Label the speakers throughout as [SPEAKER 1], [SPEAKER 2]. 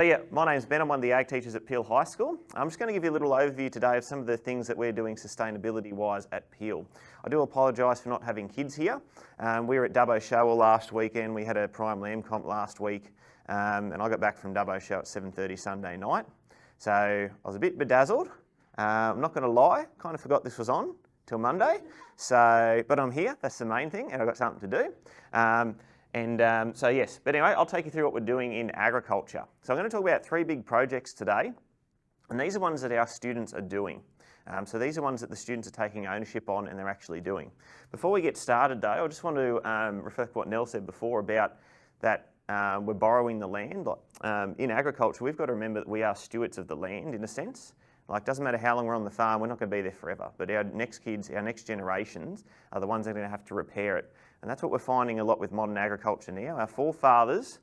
[SPEAKER 1] So yeah, my name's Ben. I'm one of the ag teachers at Peel High School. I'm just going to give you a little overview today of some of the things that we're doing sustainability-wise at Peel. I do apologise for not having kids here. We were at Dubbo Show last weekend. We had a prime lamb comp last week, and I got back from Dubbo Show at 7:30 Sunday night. So I was a bit bedazzled. I'm not going to lie, kind of forgot this was on till Monday. But I'm here. That's the main thing, and I've got something to do. So yes, but anyway, I'll take you through what we're doing in agriculture. So I'm going to talk about three big projects today, and these are ones that our students are doing. So these are ones that the students are taking ownership on and they're actually doing. Before we get started though, I just want to refer to what Nell said before about that we're borrowing the land. In agriculture, we've got to remember that we are stewards of the land in a sense. Like, doesn't matter how long we're on the farm, we're not going to be there forever. But our next kids, our next generations are the ones that are going to have to repair it. And that's what we're finding a lot with modern agriculture now. Our forefathers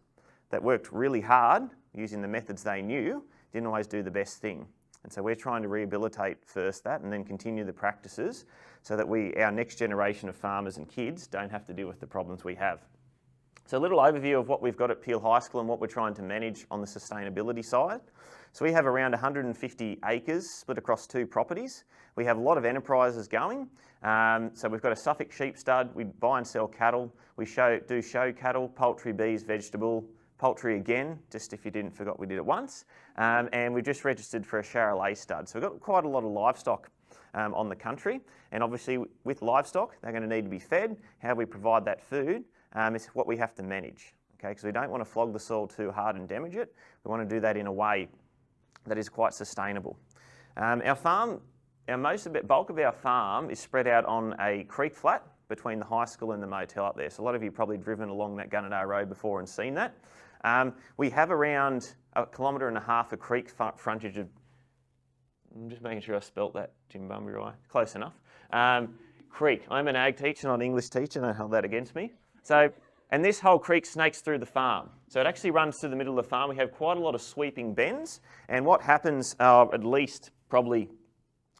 [SPEAKER 1] that worked really hard using the methods they knew didn't always do the best thing. And so we're trying to rehabilitate first that and then continue the practices so that our next generation of farmers and kids don't have to deal with the problems we have. So a little overview of what we've got at Peel High School and what we're trying to manage on the sustainability side. So we have around 150 acres split across two properties. We have a lot of enterprises going. So we've got a Suffolk sheep stud. We buy and sell cattle. We do show cattle, poultry, bees, vegetable, poultry again, just if you didn't forget we did it once. And we've just registered for a Charolais stud. So we've got quite a lot of livestock on the country. And obviously with livestock, they're going to need to be fed. How we provide that food is what we have to manage. Okay, because we don't want to flog the soil too hard and damage it. We want to do that in a way that is quite sustainable. Bulk of our farm is spread out on a creek flat between the high school and the motel up there. So a lot of you have probably driven along that Gunnedah Road before and seen that. We have around 1.5 kilometres of creek frontage of, I'm just making sure I spelt that, Jim Bumby, close enough. Creek. I'm an ag teacher, not an English teacher, don't hold that against me. And this whole creek snakes through the farm. So it actually runs through the middle of the farm. We have quite a lot of sweeping bends. And what happens at least probably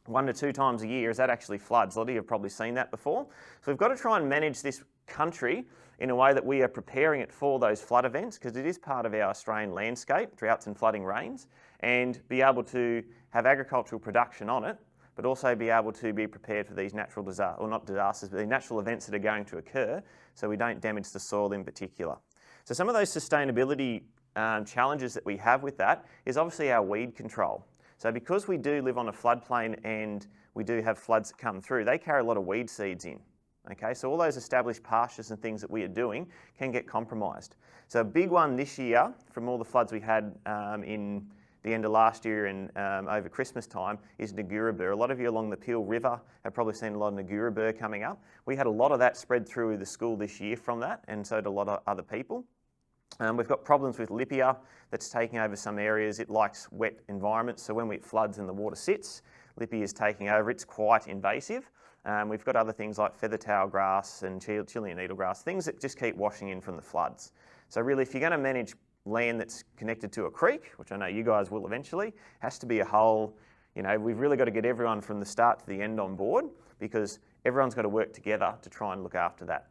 [SPEAKER 1] 1 to 2 times a year is that actually floods. A lot of you have probably seen that before. So we've got to try and manage this country in a way that we are preparing it for those flood events, because it is part of our Australian landscape, droughts and flooding rains, and be able to have agricultural production on it, but also be able to be prepared for these natural disasters, or not disasters, but the natural events that are going to occur, so we don't damage the soil in particular. So some of those sustainability challenges that we have with that is obviously our weed control. So because we do live on a floodplain and we do have floods that come through, they carry a lot of weed seeds in. Okay, so all those established pastures and things that we are doing can get compromised. So a big one this year from all the floods we had in the end of last year and over Christmas time is Negura burr. A lot of you along the Peel River have probably seen a lot of Negura burr coming up. We had a lot of that spread through the school this year from that, and so did a lot of other people. We've got problems with Lipia that's taking over some areas. It likes wet environments, so when it floods and the water sits, Lipia is taking over. It's quite invasive. We've got other things like feathertail grass and Chilean needlegrass, things that just keep washing in from the floods. So really, if you're going to manage land that's connected to a creek, which I know you guys will eventually, has to be a whole, we've really got to get everyone from the start to the end on board, because everyone's got to work together to try and look after that.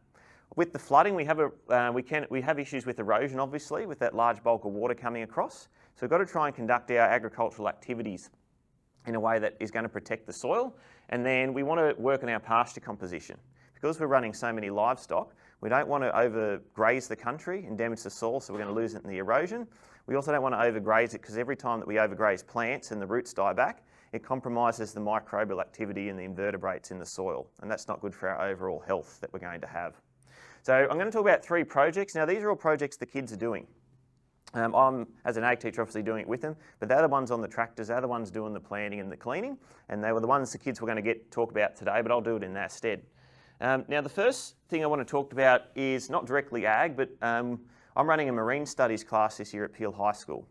[SPEAKER 1] With the flooding, we have issues with erosion, obviously, with that large bulk of water coming across. So we've got to try and conduct our agricultural activities in a way that is going to protect the soil. And then we want to work on our pasture composition. Because we're running so many livestock, we don't want to overgraze the country and damage the soil, so we're going to lose it in the erosion. We also don't want to overgraze it, because every time that we overgraze plants and the roots die back, it compromises the microbial activity and the invertebrates in the soil. And that's not good for our overall health that we're going to have. So I'm going to talk about 3 projects. Now, these are all projects the kids are doing. I'm, as an ag teacher, obviously doing it with them, but they're the ones on the tractors, they're the ones doing the planting and the cleaning, and they were the ones the kids were going to talk about today, but I'll do it in their stead. Now, the first thing I want to talk about is not directly ag, but I'm running a marine studies class this year at Peel High School.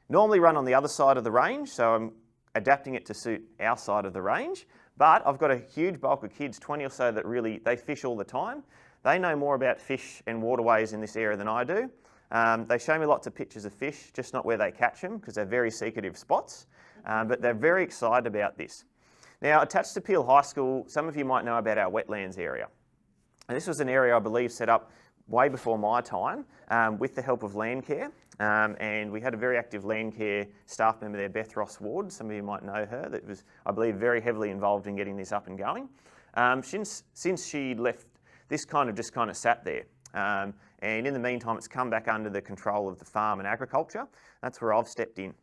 [SPEAKER 1] Normally run on the other side of the range, so I'm adapting it to suit our side of the range, but I've got a huge bulk of kids, 20 or so, that really, they fish all the time. They know more about fish and waterways in this area than I do. They show me lots of pictures of fish, just not where they catch them, because they're very secretive spots, but they're very excited about this. Now, attached to Peel High School, some of you might know about our wetlands area. And this was an area, I believe, set up way before my time with the help of Landcare. and we had a very active land care staff member there, Beth Ross Ward. Some of you might know her. That was, I believe, very heavily involved in getting this up and going. Since she left, this kind of sat there. And in the meantime, it's come back under the control of the farm and agriculture. That's where I've stepped in.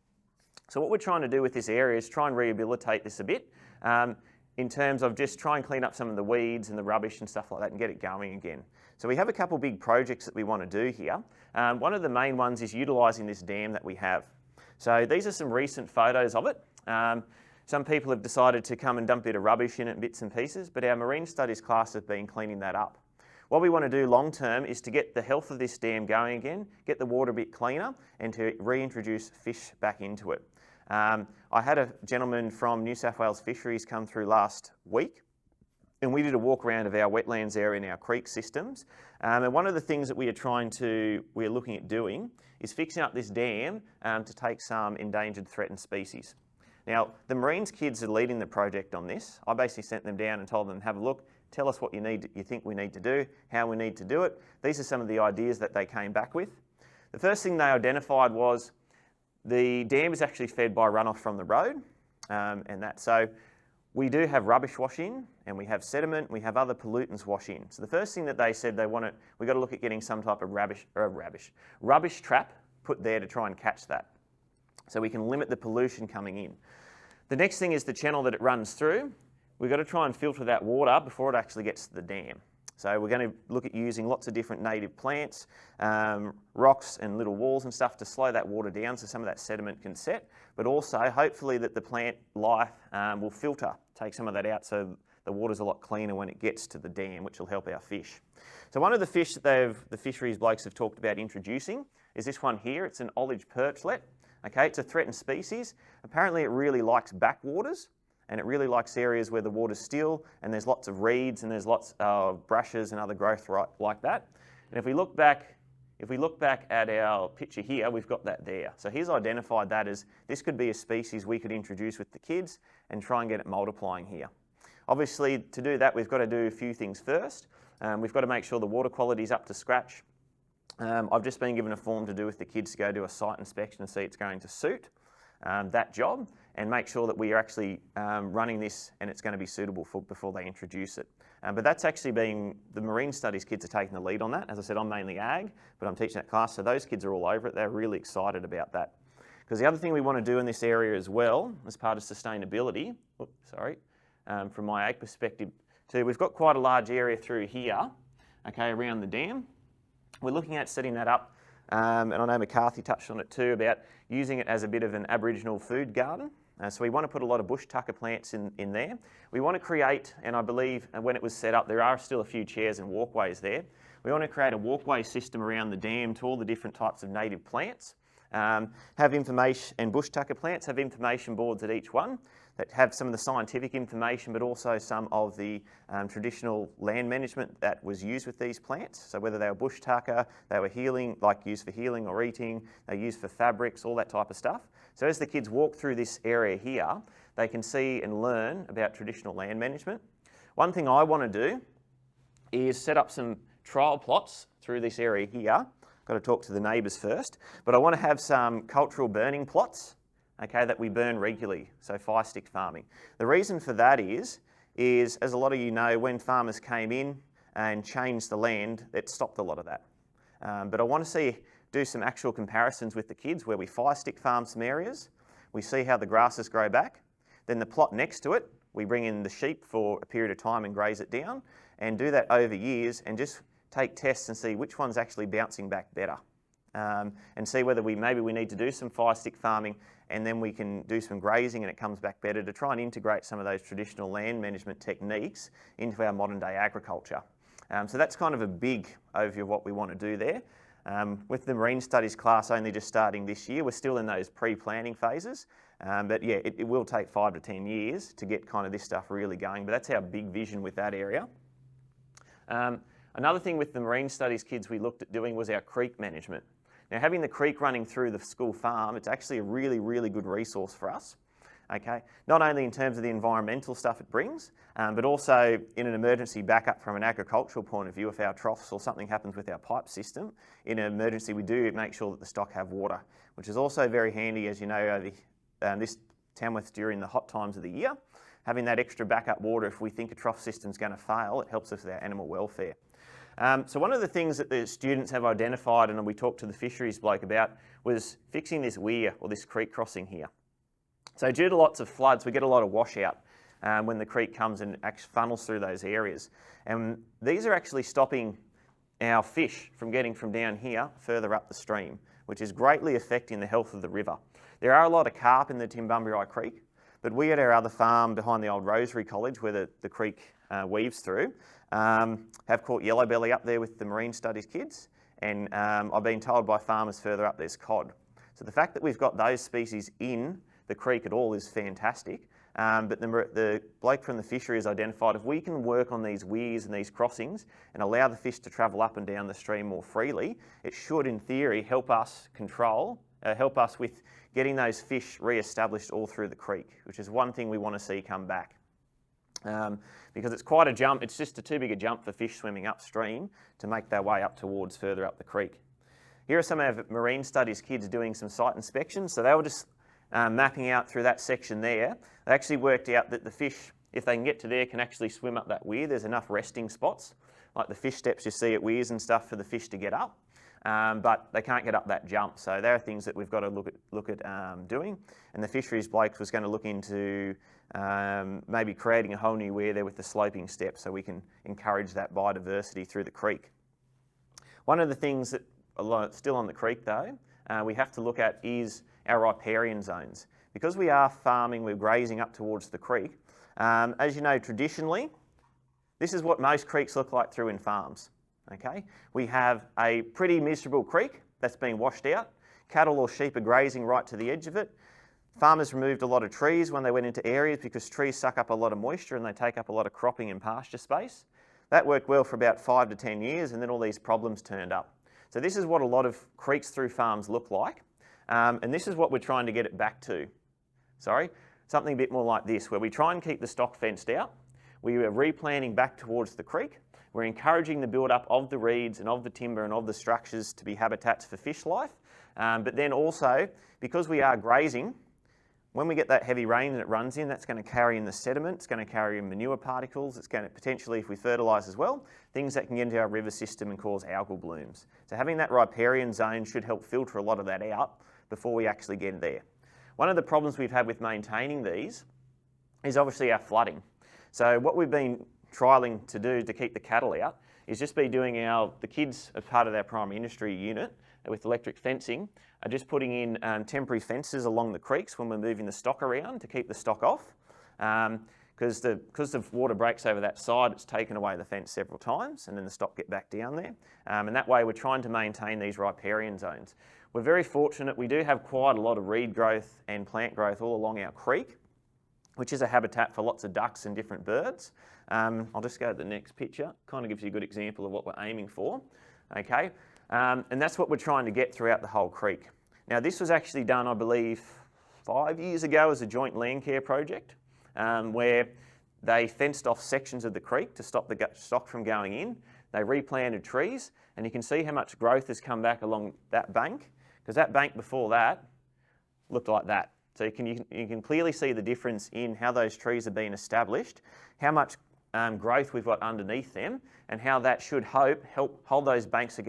[SPEAKER 1] So what we're trying to do with this area is try and rehabilitate this a bit in terms of just try and clean up some of the weeds and the rubbish and stuff like that and get it going again. So we have a couple big projects that we want to do here. One of the main ones is utilising this dam that we have. So these are some recent photos of it. Some people have decided to come and dump a bit of rubbish in it, bits and pieces, but our marine studies class have been cleaning that up. What we want to do long term is to get the health of this dam going again, get the water a bit cleaner, and to reintroduce fish back into it. I had a gentleman from New South Wales Fisheries come through last week, and we did a walk around of our wetlands area in our creek systems. And one of the things that we're looking at doing is fixing up this dam to take some endangered threatened species. Now, the Marines kids are leading the project on this. I basically sent them down and told them, have a look, tell us what you think we need to do, how we need to do it. These are some of the ideas that they came back with. The first thing they identified was the dam is actually fed by runoff from the road, so we do have rubbish wash in, and we have sediment, we have other pollutants wash in. So the first thing that they said we've got to look at getting some type of rubbish trap put there to try and catch that, so we can limit the pollution coming in. The next thing is the channel that it runs through. We've got to try and filter that water before it actually gets to the dam. So we're going to look at using lots of different native plants, rocks and little walls and stuff to slow that water down so some of that sediment can set, but also hopefully that the plant life will filter, take some of that out so the water's a lot cleaner when it gets to the dam, which will help our fish. So one of the fish that the fisheries blokes have talked about introducing is this one here. It's an ollage perchlet. Okay, it's a threatened species. Apparently it really likes backwaters, and it really likes areas where the water's still and there's lots of reeds and there's lots of brushes and other growth like that. And if we look back at our picture here, we've got that there. So he's identified that as this could be a species we could introduce with the kids and try and get it multiplying here. Obviously, to do that, we've got to do a few things first. We've got to make sure the water quality is up to scratch. I've just been given a form to do with the kids to go do a site inspection and see it's going to suit that job, and make sure that we are actually running this and it's going to be suitable before they introduce it. But that's actually the marine studies kids are taking the lead on that. As I said, I'm mainly ag, but I'm teaching that class, so those kids are all over it. They're really excited about that. Because the other thing we want to do in this area as well, as part of sustainability, from my ag perspective too, we've got quite a large area through here, okay, around the dam. We're looking at setting that up, and I know McCarthy touched on it too, about using it as a bit of an Aboriginal food garden. So we want to put a lot of bush tucker plants in there. We want to create, and I believe when it was set up, there are still a few chairs and walkways there. We want to create a walkway system around the dam to all the different types of native plants. Have information, and bush tucker plants have information boards at each one that have some of the scientific information, but also some of the traditional land management that was used with these plants. So whether they were bush tucker, they were healing, like used for healing or eating, they're used for fabrics, all that type of stuff. So as the kids walk through this area here, they can see and learn about traditional land management. One thing I want to do is set up some trial plots through this area here. Got to talk to the neighbours first, but I want to have some cultural burning plots, okay, that we burn regularly, so fire stick farming. The reason for that is as a lot of you know, when farmers came in and changed the land, it stopped a lot of that. But I want to do some actual comparisons with the kids where we fire stick farm some areas, we see how the grasses grow back, then the plot next to it, we bring in the sheep for a period of time and graze it down, and do that over years and just take tests and see which one's actually bouncing back better. And see whether maybe we need to do some fire stick farming, and then we can do some grazing and it comes back better, to try and integrate some of those traditional land management techniques into our modern day agriculture. So that's kind of a big overview of what we want to do there. With the marine studies class only just starting this year, we're still in those pre-planning phases. But yeah, it will take 5 to 10 years to get kind of this stuff really going, but that's our big vision with that area. Another thing with the marine studies kids we looked at doing was our creek management. Now, having the creek running through the school farm, it's actually a really, really good resource for us. Okay, not only in terms of the environmental stuff it brings, but also in an emergency backup from an agricultural point of view. If our troughs or something happens with our pipe system, in an emergency we do make sure that the stock have water, which is also very handy, as you know, this Tamworth during the hot times of the year. Having that extra backup water, if we think a trough system's going to fail, it helps us with our animal welfare. So one of the things that the students have identified, and we talked to the fisheries bloke about, was fixing this weir or this creek crossing here. So due to lots of floods, we get a lot of washout when the creek comes and actually funnels through those areas. And these are actually stopping our fish from getting from down here further up the stream, which is greatly affecting the health of the river. There are a lot of carp in the Timbumburai Creek, but we at our other farm behind the old Rosary College, where the creek weaves through, have caught yellowbelly up there with the marine studies kids, and I've been told by farmers further up there's cod. So the fact that we've got those species in the creek at all is fantastic, but the bloke from the fishery has identified if we can work on these weirs and these crossings and allow the fish to travel up and down the stream more freely, it should in theory help us with getting those fish re-established all through the creek, which is one thing we want to see come back. Because it's quite a jump, it's just too big a jump for fish swimming upstream to make their way up towards further up the creek. Here are some of our marine studies kids doing some site inspections. So they were just mapping out through that section there. They actually worked out that the fish, if they can get to there, can actually swim up that weir. There's enough resting spots, like the fish steps you see at weirs and stuff for the fish to get up. But they can't get up that jump. So there are things that we've got to look at doing. And the fisheries bloke was going to look into maybe creating a whole new weir there with the sloping steps so we can encourage that biodiversity through the creek. One of the things that still on the creek though, we have to look at is our riparian zones. Because we are farming, we're grazing up towards the creek. As you know, traditionally, this is what most creeks look like through in farms. Okay, we have a pretty miserable creek that's been washed out. Cattle or sheep are grazing right to the edge of it. Farmers removed a lot of trees when they went into areas because trees suck up a lot of moisture and they take up a lot of cropping and pasture space. That worked well for about 5 to 10 years and then all these problems turned up. So this is what a lot of creeks through farms look like. And this is what we're trying to get it back to. Something a bit more like this, where we try and keep the stock fenced out. We are replanting back towards the creek. We're encouraging the build-up of the reeds and of the timber and of the structures to be habitats for fish life. But then also, because we are grazing, when we get that heavy rain that it runs in, that's going to carry in the sediment, it's going to carry in manure particles, it's going to potentially, if we fertilise as well, things that can get into our river system and cause algal blooms. So having that riparian zone should help filter a lot of that out before we actually get there. One of the problems we've had with maintaining these is obviously our flooding. So what we've been trialling to do to keep the cattle out is just be doing the kids as part of our primary industry unit with electric fencing are just putting in temporary fences along the creeks when we're moving the stock around to keep the stock off. Because the water breaks over that side, it's taken away the fence several times and then the stock get back down there. And that way we're trying to maintain these riparian zones. We're very fortunate, we do have quite a lot of reed growth and plant growth all along our creek, which is a habitat for lots of ducks and different birds. I'll just go to the next picture. Kind of gives you a good example of what we're aiming for. Okay, and that's what we're trying to get throughout the whole creek. Now this was actually done, I believe, 5 years ago as a joint land care project, where they fenced off sections of the creek to stop the stock from going in. They replanted trees, and you can see how much growth has come back along that bank, because that bank before that looked like that. So you can clearly see the difference in how those trees have been established, how much growth we've got underneath them, and how that should help hold those banks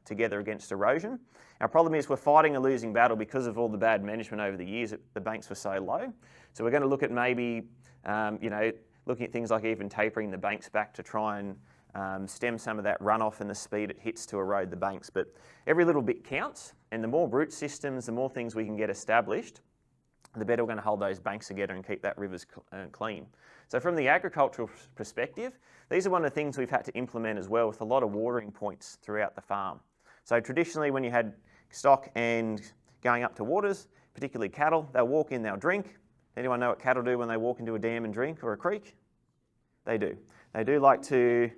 [SPEAKER 1] together against erosion. Our problem is we're fighting a losing battle because of all the bad management over the years. The banks were so low. So we're going to look at maybe, looking at things like even tapering the banks back to try and stem some of that runoff and the speed it hits to erode the banks. But every little bit counts, and the more root systems, the more things we can get established, the better we're going to hold those banks together and keep that rivers clean. So from the agricultural perspective, these are one of the things we've had to implement as well, with a lot of watering points throughout the farm. So traditionally when you had stock and going up to waters, particularly cattle, they'll walk in, they'll drink. Anyone know what cattle do when they walk into a dam and drink, or a creek? They do. They do like to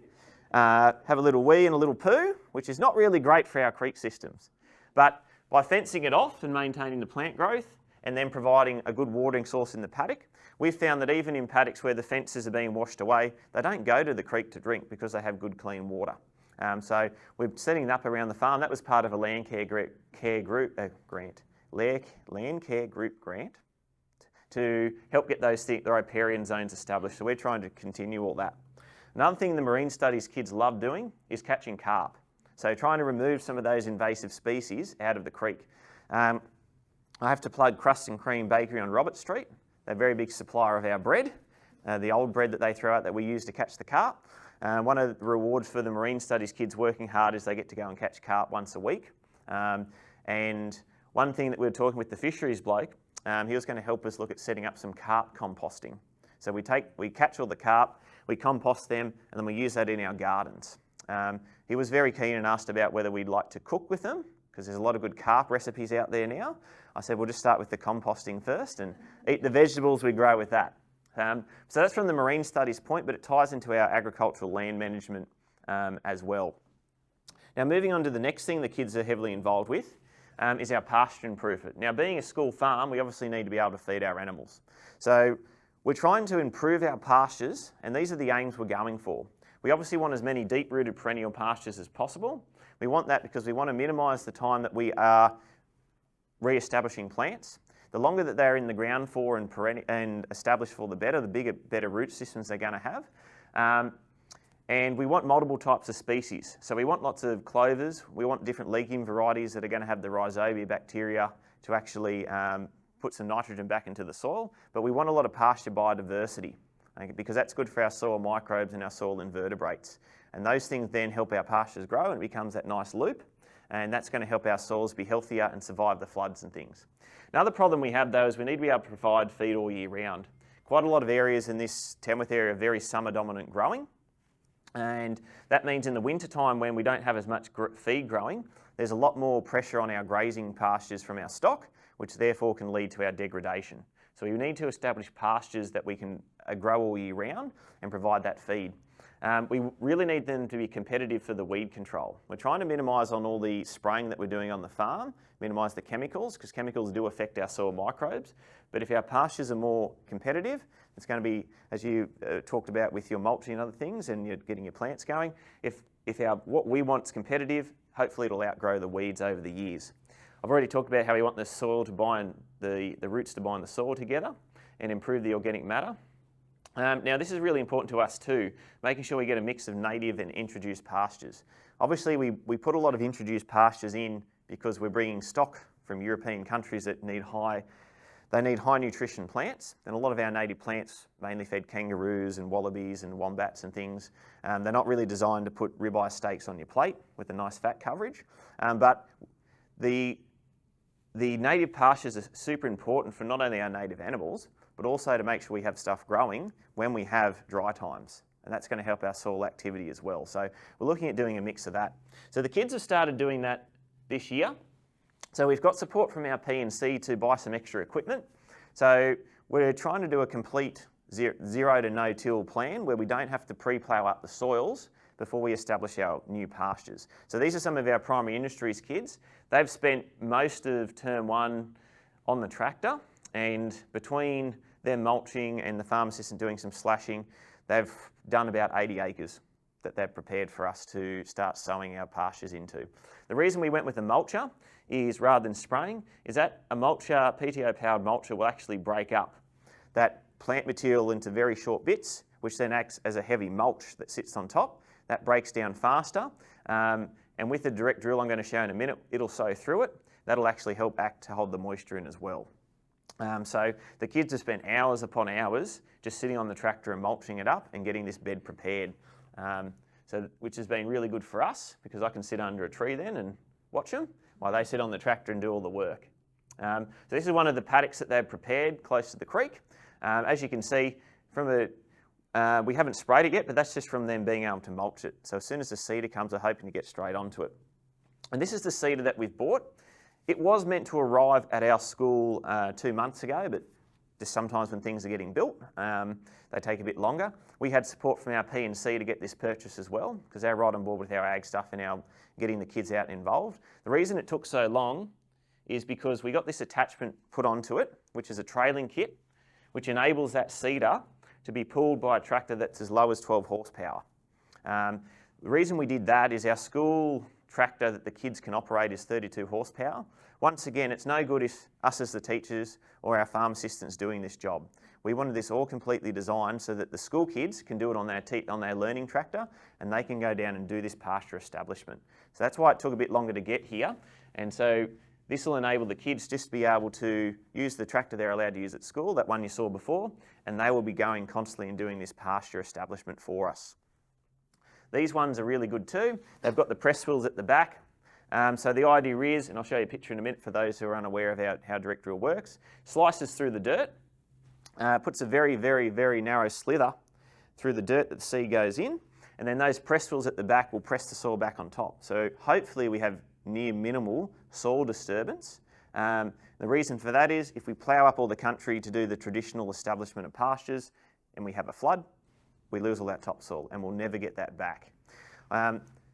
[SPEAKER 1] have a little wee and a little poo, which is not really great for our creek systems. But by fencing it off and maintaining the plant growth, and then providing a good watering source in the paddock. We've found that even in paddocks where the fences are being washed away, they don't go to the creek to drink because they have good clean water. So we're setting it up around the farm. That was part of a land care group grant to help get those the riparian zones established. So we're trying to continue all that. Another thing the marine studies kids love doing is catching carp. So trying to remove some of those invasive species out of the creek. I have to plug Crust and Cream Bakery on Robert Street. They're a very big supplier of our bread, the old bread that they throw out that we use to catch the carp. One of the rewards for the marine studies kids working hard is they get to go and catch carp once a week. And one thing that we were talking with the fisheries bloke, he was going to help us look at setting up some carp composting. So we catch all the carp, we compost them, and then we use that in our gardens. He was very keen and asked about whether we'd like to cook with them, because there's a lot of good carp recipes out there now. I said, we'll just start with the composting first and eat the vegetables we grow with that. So that's from the marine studies point, but it ties into our agricultural land management as well. Now moving on to the next thing the kids are heavily involved with is our pasture improvement. Now being a school farm, we obviously need to be able to feed our animals. So we're trying to improve our pastures, and these are the aims we're going for. We obviously want as many deep-rooted perennial pastures as possible. We want that because we want to minimise the time that we are re-establishing plants. The longer that they're in the ground for and established for, the better root systems they're going to have. And we want multiple types of species. So we want lots of clovers. We want different legume varieties that are going to have the rhizobia bacteria to actually put some nitrogen back into the soil. But we want a lot of pasture biodiversity, because that's good for our soil microbes and our soil invertebrates. And those things then help our pastures grow, and it becomes that nice loop. And that's going to help our soils be healthier and survive the floods and things. Another problem we have though is we need to be able to provide feed all year round. Quite a lot of areas in this Tamworth area are very summer dominant growing. And that means in the winter time when we don't have as much feed growing, there's a lot more pressure on our grazing pastures from our stock, which therefore can lead to our degradation. So we need to establish pastures that we can grow all year round and provide that feed. We really need them to be competitive for the weed control. We're trying to minimise on all the spraying that we're doing on the farm, minimise the chemicals, because chemicals do affect our soil microbes. But if our pastures are more competitive, it's going to be, as you talked about with your mulching and other things, and you're getting your plants going, if what we want is competitive, hopefully it'll outgrow the weeds over the years. I've already talked about how we want the soil to bind, the roots to bind the soil together and improve the organic matter. Now this is really important to us too, making sure we get a mix of native and introduced pastures. Obviously we put a lot of introduced pastures in because we're bringing stock from European countries that need high nutrition plants, and a lot of our native plants mainly feed kangaroos and wallabies and wombats and things. They're not really designed to put ribeye steaks on your plate with a nice fat coverage, but the native pastures are super important for not only our native animals, but also to make sure we have stuff growing when we have dry times. And that's going to help our soil activity as well. So we're looking at doing a mix of that. So the kids have started doing that this year. So we've got support from our P&C to buy some extra equipment. So we're trying to do a complete zero to no-till plan where we don't have to pre-plough up the soils before we establish our new pastures. So these are some of our primary industries kids. They've spent most of term one on the tractor, and between them mulching and the farm assistant doing some slashing, they've done about 80 acres that they've prepared for us to start sowing our pastures into. The reason we went with a mulcher is, rather than spraying, is that a mulcher, PTO-powered mulcher, will actually break up that plant material into very short bits, which then acts as a heavy mulch that sits on top. That breaks down faster, and with the direct drill I'm going to show in a minute, it'll sow through it. That'll actually help act to hold the moisture in as well. So the kids have spent hours upon hours just sitting on the tractor and mulching it up and getting this bed prepared, which has been really good for us because I can sit under a tree then and watch them while they sit on the tractor and do all the work. So this is one of the paddocks that they've prepared close to the creek. As you can see, we haven't sprayed it yet, but that's just from them being able to mulch it. So as soon as the seeder comes, I'm hoping to get straight onto it. And this is the seeder that we've bought. It was meant to arrive at our school 2 months ago, but just sometimes when things are getting built, they take a bit longer. We had support from our P&C to get this purchase as well, because they're right on board with our ag stuff and our getting the kids out and involved. The reason it took so long is because we got this attachment put onto it, which is a trailing kit, which enables that seeder to be pulled by a tractor that's as low as 12 horsepower. The reason we did that is our school tractor that the kids can operate is 32 horsepower. Once again, it's no good if us as the teachers or our farm assistants doing this job. We wanted this all completely designed so that the school kids can do it on their learning tractor and they can go down and do this pasture establishment. So that's why it took a bit longer to get here. And so this will enable the kids just to be able to use the tractor they're allowed to use at school, that one you saw before, and they will be going constantly and doing this pasture establishment for us. These ones are really good too. They've got the press wheels at the back. So the idea is, and I'll show you a picture in a minute for those who are unaware of how direct drill works, slices through the dirt, puts a very, very, very narrow slither through the dirt that the seed goes in, and then those press wheels at the back will press the soil back on top. So hopefully we have near minimal soil disturbance. The reason for that is if we plough up all the country to do the traditional establishment of pastures and we have a flood, we lose all that topsoil and we'll never get that back.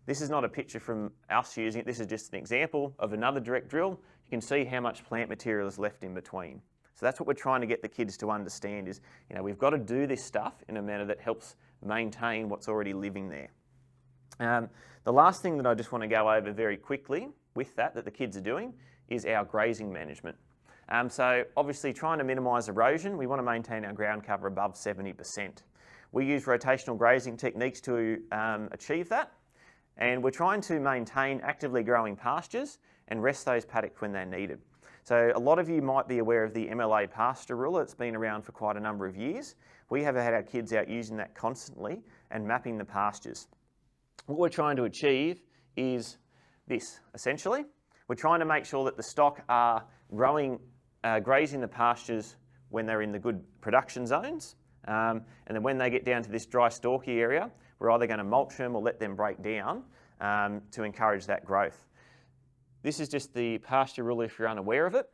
[SPEAKER 1] This is not a picture from us using it, this is just an example of another direct drill. You can see how much plant material is left in between. So that's what we're trying to get the kids to understand is, we've got to do this stuff in a manner that helps maintain what's already living there. The last thing that I just want to go over very quickly with that the kids are doing is our grazing management. So obviously trying to minimise erosion, we want to maintain our ground cover above 70%. We use rotational grazing techniques to achieve that, and we're trying to maintain actively growing pastures and rest those paddocks when they're needed. So a lot of you might be aware of the MLA pasture rule. It's been around for quite a number of years. We have had our kids out using that constantly and mapping the pastures. What we're trying to achieve is this, essentially. We're trying to make sure that the stock are growing, grazing the pastures when they're in the good production zones. And then when they get down to this dry stalky area, we're either going to mulch them or let them break down to encourage that growth. This is just the pasture rule if you're unaware of it.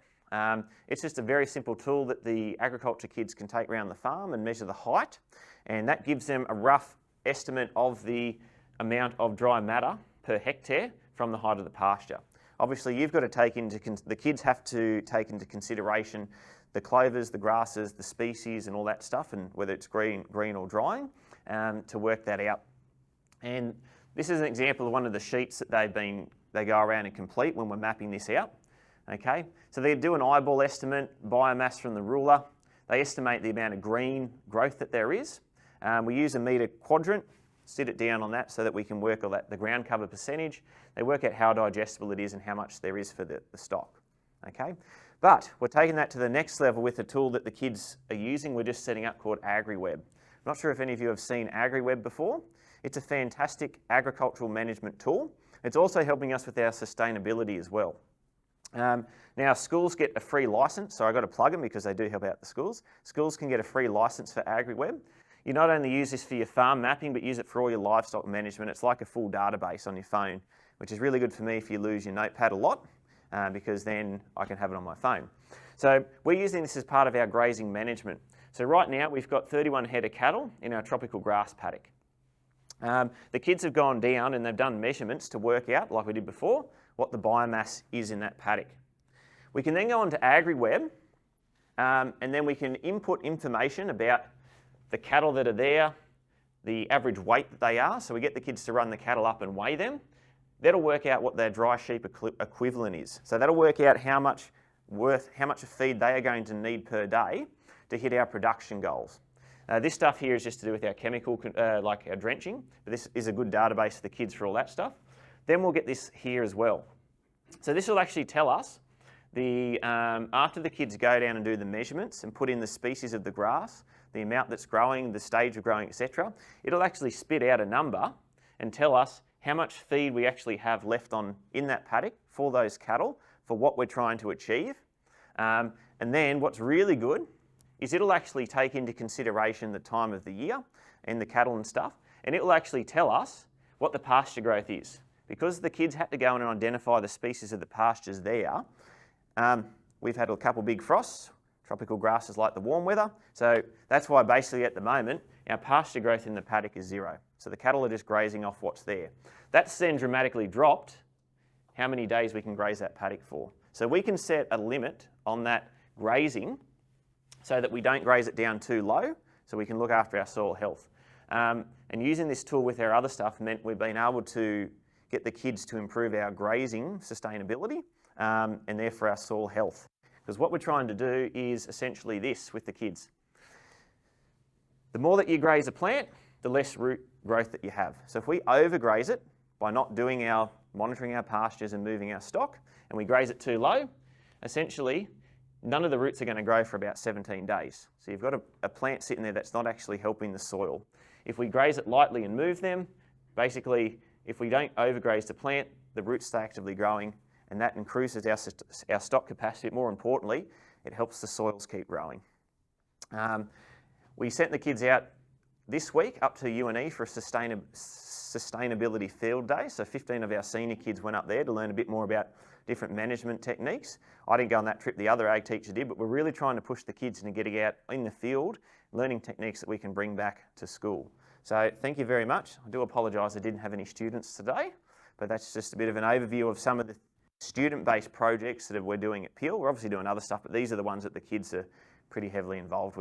[SPEAKER 1] It's just a very simple tool that the agriculture kids can take around the farm and measure the height, and that gives them a rough estimate of the amount of dry matter per hectare from the height of the pasture. Obviously you've got to the kids have to take into consideration the clovers, the grasses, the species and all that stuff, and whether it's green or drying, to work that out. And this is an example of one of the sheets that they go around and complete when we're mapping this out. Okay, so they do an eyeball estimate, biomass from the ruler. They estimate the amount of green growth that there is. We use a metre quadrant, sit it down on that so that we can work on the ground cover percentage. They work out how digestible it is and how much there is for the stock. Okay, but we're taking that to the next level with a tool that the kids are using. We're just setting up called AgriWeb. I'm not sure if any of you have seen AgriWeb before. It's a fantastic agricultural management tool. It's also helping us with our sustainability as well. Now schools get a free license, so I've got to plug them because they do help out the schools. Schools can get a free license for AgriWeb. You not only use this for your farm mapping, but use it for all your livestock management. It's like a full database on your phone, which is really good for me if you lose your notepad a lot, because then I can have it on my phone. So we're using this as part of our grazing management. So right now we've got 31 head of cattle in our tropical grass paddock. The kids have gone down and they've done measurements to work out, like we did before, what the biomass is in that paddock. We can then go on to AgriWeb, and then we can input information about the cattle that are there, the average weight that they are. So we get the kids to run the cattle up and weigh them. That'll work out what their dry sheep equivalent is. So that'll work out how much feed they are going to need per day to hit our production goals. This stuff here is just to do with our chemical, like our drenching, but this is a good database for the kids for all that stuff. Then we'll get this here as well. So this will actually tell us, after the kids go down and do the measurements and put in the species of the grass, the amount that's growing, the stage of growing, etc., it'll actually spit out a number and tell us how much feed we actually have left in that paddock for those cattle for what we're trying to achieve. And then what's really good is it'll actually take into consideration the time of the year and the cattle and stuff, and it will actually tell us what the pasture growth is. Because the kids had to go in and identify the species of the pastures there, we've had a couple big frosts. Tropical grasses like the warm weather. So that's why basically at the moment, our pasture growth in the paddock is 0. So the cattle are just grazing off what's there. That's then dramatically dropped how many days we can graze that paddock for. So we can set a limit on that grazing so that we don't graze it down too low, so we can look after our soil health. And using this tool with our other stuff meant we've been able to get the kids to improve our grazing sustainability and therefore our soil health. Because what we're trying to do is essentially this with the kids. The more that you graze a plant, the less root growth that you have. So if we overgraze it by not monitoring our pastures and moving our stock, and we graze it too low, essentially none of the roots are going to grow for about 17 days. So you've got a plant sitting there that's not actually helping the soil. If we graze it lightly and move them, basically if we don't overgraze the plant, the roots stay actively growing, and that increases our stock capacity. But more importantly, it helps the soils keep growing. We sent the kids out this week up to UNE for a sustainability field day. So 15 of our senior kids went up there to learn a bit more about different management techniques. I didn't go on that trip, the other ag teacher did, but we're really trying to push the kids into getting out in the field, learning techniques that we can bring back to school. So thank you very much. I do apologise I didn't have any students today, but that's just a bit of an overview of some of the student-based projects that we're doing at Peel. We're obviously doing other stuff, but these are the ones that the kids are pretty heavily involved with.